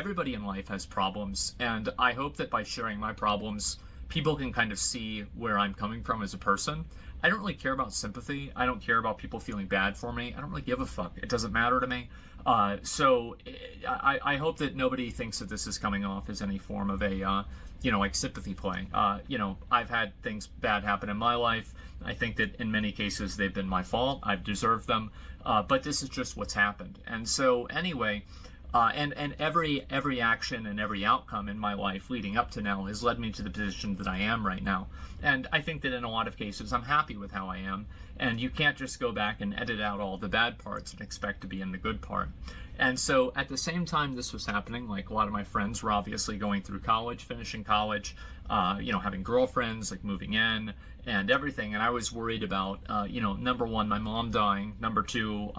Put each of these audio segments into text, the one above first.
everybody in life has problems, and I hope that by sharing my problems, people can kind of see where I'm coming from as a person. I don't really care about sympathy. I don't care about people feeling bad for me. I don't really give a fuck. It doesn't matter to me. So I hope that nobody thinks that this is coming off as any form of a, like sympathy play. I've had things bad happen in my life. I think that in many cases they've been my fault. I've deserved them. But this is just what's happened. And so anyway, and every action and every outcome in my life leading up to now has led me to the position that I am right now. And I think that in a lot of cases I'm happy with how I am. And you can't just go back and edit out all the bad parts and expect to be in the good part. And so at the same time this was happening, like a lot of my friends were obviously going through college, finishing college, having girlfriends, like moving in and everything. And I was worried about, number one, my mom dying. Number two,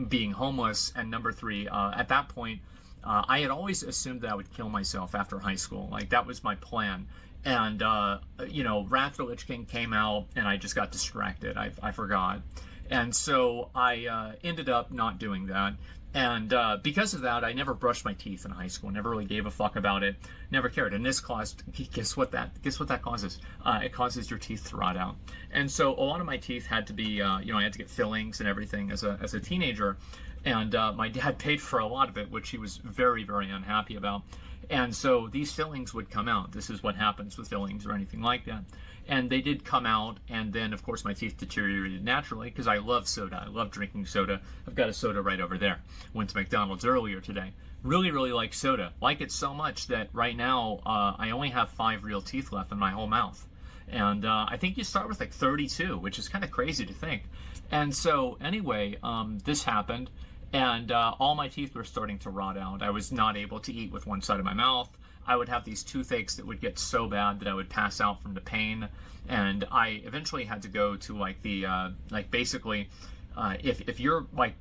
being homeless, and number three, at that point, I had always assumed that I would kill myself after high school. Like that was my plan. And Wrath of the Lich King came out, and I just got distracted. I forgot, and so I ended up not doing that. And because of that, I never brushed my teeth in high school. Never really gave a fuck about it. Never cared. And this caused, guess what that causes? It causes your teeth to rot out. And so a lot of my teeth had to be, I had to get fillings and everything as a teenager. And my dad paid for a lot of it, which he was very, very unhappy about. And so these fillings would come out. This is what happens with fillings or anything like that. And they did come out, and then of course my teeth deteriorated naturally because I love soda. I love drinking soda. I've got a soda right over there. Went to McDonald's earlier today. Really, really like soda. Like it so much that right now I only have 5 real teeth left in my whole mouth. And I think you start with like 32, which is kind of crazy to think. And so anyway, this happened, and all my teeth were starting to rot out. I was not able to eat with one side of my mouth. I would have these toothaches that would get so bad that I would pass out from the pain, and I eventually had to go to like the basically, if you're like,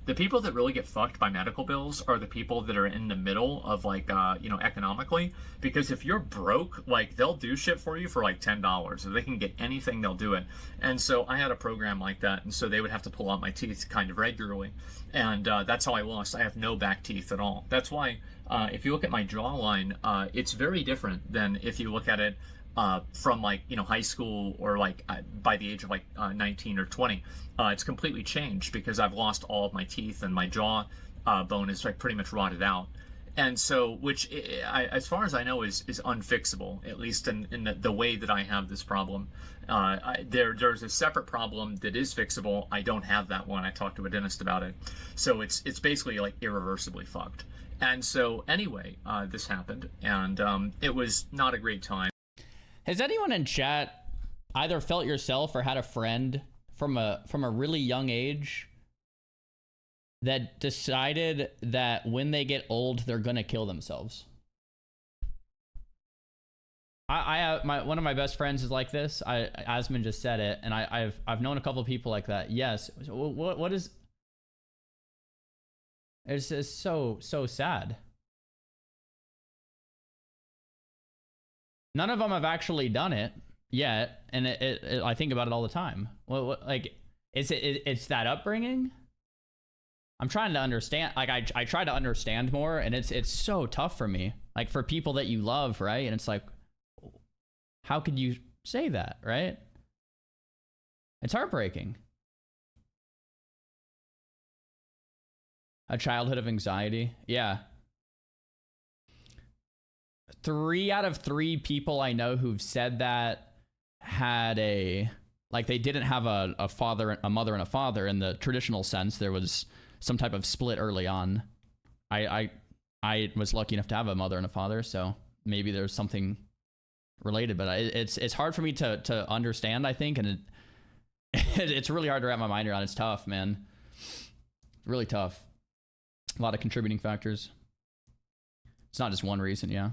the people that really get fucked by medical bills are the people that are in the middle of like economically, because if you're broke, like they'll do shit for you for like $10. If they can get anything, they'll do it. And so I had a program like that, and so they would have to pull out my teeth kind of regularly, and that's how I lost. I have no back teeth at all. That's why if you look at my jawline, it's very different than if you look at it from like high school or like by the age of like 19 or 20. It's completely changed because I've lost all of my teeth, and my jaw bone is like pretty much rotted out. And so, which as far as I know is unfixable, at least in the way that I have this problem. There's a separate problem that is fixable. I don't have that one. I talked to a dentist about it. So it's basically like irreversibly fucked. And so anyway, this happened, and it was not a great time. Has anyone in chat either felt yourself or had a friend from a really young age that decided that when they get old they're gonna kill themselves? One of my best friends is like this. Asman just said it, and I've known a couple of people like that. Yes. What is? It's just so sad. None of them have actually done it yet, and I think about it all the time. Like, it's that upbringing? I'm trying to understand. Like, I try to understand more, and it's so tough for me. Like, for people that you love, right? And it's like, how could you say that, right? It's heartbreaking. A childhood of anxiety. Yeah. 3 out of 3 people I know who've said that had they didn't have a mother and a father in the traditional sense. There was some type of split early on. I was lucky enough to have a mother and a father, so maybe there's something related, but it's hard for me to understand, I think, and it's really hard to wrap my mind around. It's tough, man. Really tough. A lot of contributing factors. It's not just one reason, yeah.